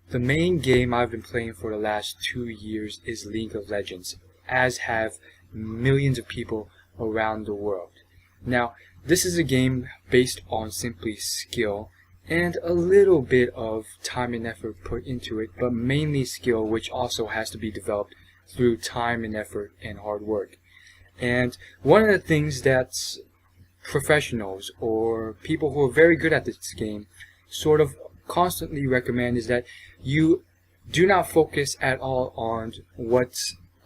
The main game I've been playing for the last 2 years is League of Legends, as have millions of people around the world. Now, this is a game based on simply skill and a little bit of time and effort put into it, but mainly skill, which also has to be developed through time and effort and hard work. And one of the things that professionals or people who are very good at this game sort of constantly recommend is that you do not focus at all on what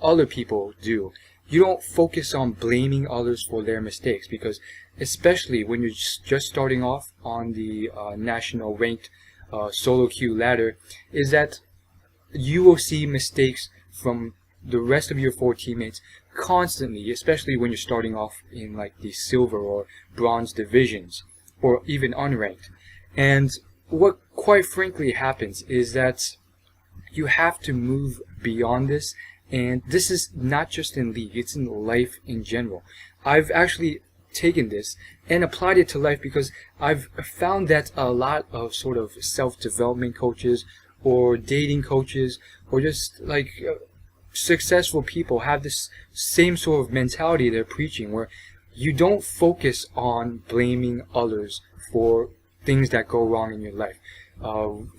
other people do. You don't focus on blaming others for their mistakes, because especially when you're just starting off on the national ranked solo queue ladder, is that you will see mistakes from the rest of your four teammates constantly, especially when you're starting off in like the silver or bronze divisions, or even unranked. And what quite frankly happens is that you have to move beyond this, and this is not just in League, it's in life in general. I've actually taken this and applied it to life because I've found that a lot of sort of self-development coaches or dating coaches or just like successful people have this same sort of mentality they're preaching, where you don't focus on blaming others for things that go wrong in your life,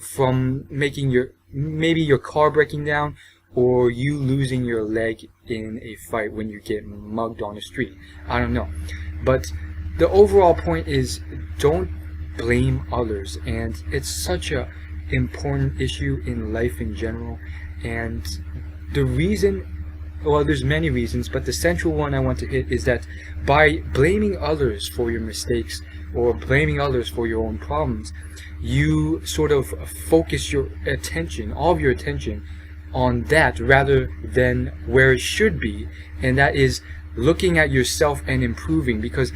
from making maybe your car breaking down, or you losing your leg in a fight when you get mugged on the street. I don't know, but the overall point is don't blame others, and it's such a important issue in life in general. And the reason, well, there's many reasons, but the central one I want to hit is that by blaming others for your mistakes or blaming others for your own problems, you sort of focus your attention, all of your attention, on that rather than where it should be, and that is looking at yourself and improving. Because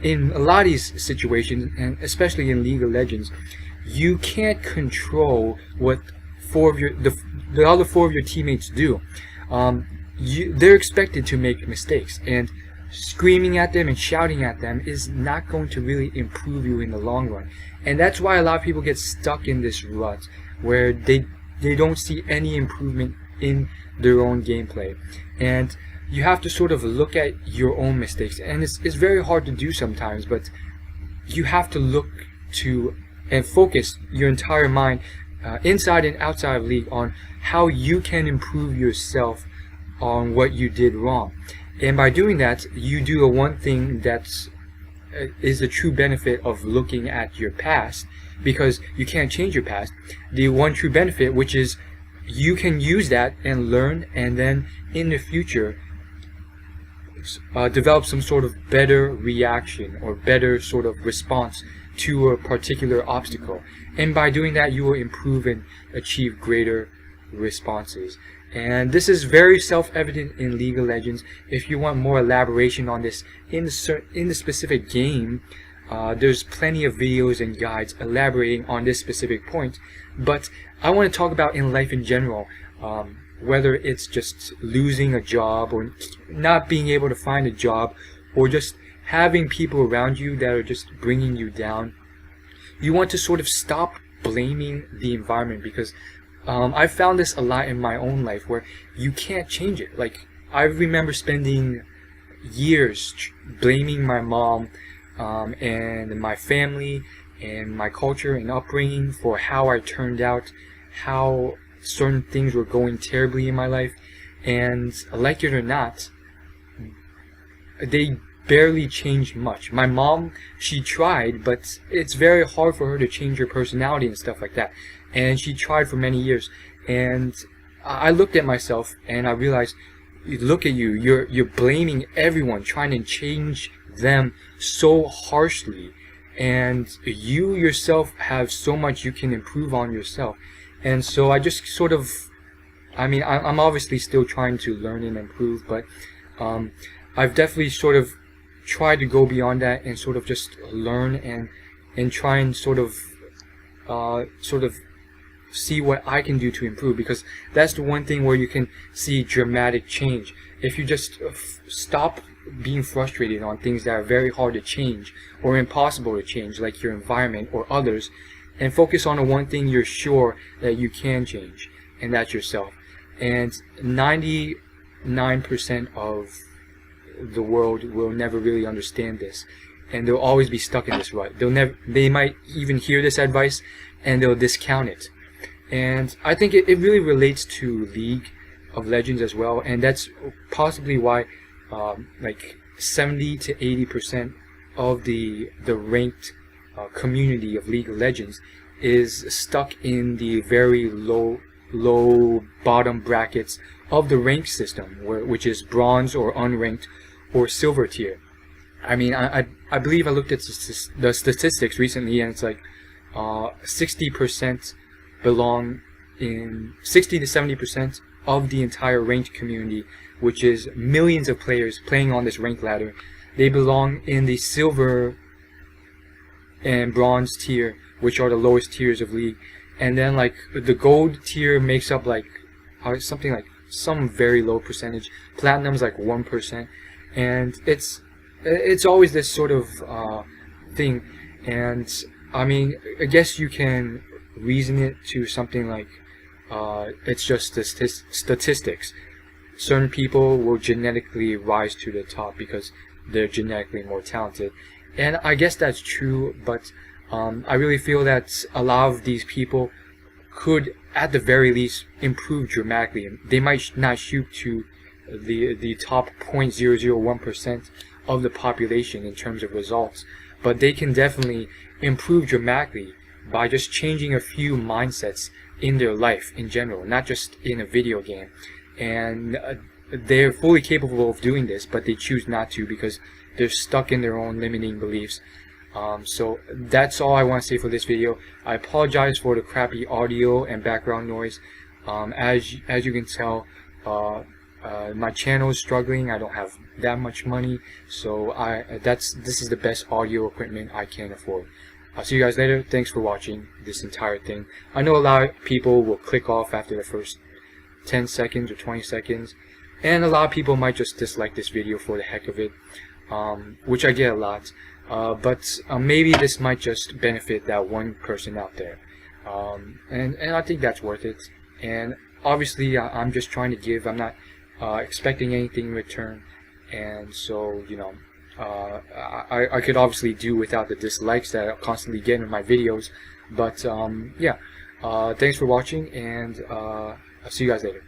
in a lot of these situations, and especially in League of Legends, you can't control what the other four of your teammates do. They're expected to make mistakes, and screaming at them and shouting at them is not going to really improve you in the long run. And that's why a lot of people get stuck in this rut where they don't see any improvement in their own gameplay. And you have to sort of look at your own mistakes, and it's very hard to do sometimes, but you have to look to and focus your entire mind, inside and outside of League, on how you can improve yourself on what you did wrong. And by doing that, you do the one thing that is the true benefit of looking at your past, because you can't change your past. The one true benefit, which is you can use that and learn, and then in the future develop some sort of better reaction or better sort of response to a particular obstacle. And by doing that, you will improve and achieve greater responses. And this is very self-evident in League of Legends. If you want more elaboration on this in the specific game, there's plenty of videos and guides elaborating on this specific point. But I want to talk about in life in general, whether it's just losing a job or not being able to find a job, or just having people around you that are just bringing you down. You want to sort of stop blaming the environment, because I've found this a lot in my own life where you can't change it. Like, I remember spending years blaming my mom and my family and my culture and upbringing for how I turned out, how certain things were going terribly in my life. And like it or not, they barely changed much. My mom, she tried, but it's very hard for her to change her personality and stuff like that. And she tried for many years. And I looked at myself and I realized, look at you, you're blaming everyone, trying to change them so harshly. And you yourself have so much you can improve on yourself. And so I just sort of, I'm obviously still trying to learn and improve, but I've definitely sort of tried to go beyond that and sort of just learn and try and sort of see what I can do to improve, because that's the one thing where you can see dramatic change. If you just stop being frustrated on things that are very hard to change or impossible to change, like your environment or others, and focus on the one thing you're sure that you can change, and that's yourself. And 99% of the world will never really understand this, and they'll always be stuck in this rut. They might even hear this advice and they'll discount it. And I think it really relates to League of Legends as well, and that's possibly why like 70 to 80% of the ranked community of League of Legends is stuck in the very low bottom brackets of the ranked system, which is bronze or unranked or silver tier. I mean, I believe I looked at the statistics recently, and it's like 60% belong in 60 to 70% of the entire ranked community, which is millions of players playing on this ranked ladder. They belong in the silver and bronze tier, which are the lowest tiers of League, and then like the gold tier makes up like something like some very low percentage. Platinum's like 1%, and it's always this sort of thing. And I mean, I guess you can reason it to something like it's just statistics. Certain people will genetically rise to the top because they're genetically more talented, and I guess that's true, but I really feel that a lot of these people could at the very least improve dramatically. They might not shoot to the top 0.001% of the population in terms of results, but they can definitely improve dramatically by just changing a few mindsets in their life in general, not just in a video game. And they're fully capable of doing this, but they choose not to because they're stuck in their own limiting beliefs. So that's all I want to say for this video. I apologize for the crappy audio and background noise. As you can tell, my channel is struggling. I don't have that much money, so this is the best audio equipment I can afford. I'll see you guys later. Thanks for watching this entire thing. I know a lot of people will click off after the first 10 seconds or 20 seconds, and a lot of people might just dislike this video for the heck of it, which I get a lot. But maybe this might just benefit that one person out there, and I think that's worth it. And obviously I'm just trying to give. I'm not expecting anything in return, and so, you know, I could obviously do without the dislikes that I constantly get in my videos, but yeah, thanks for watching, and I'll see you guys later.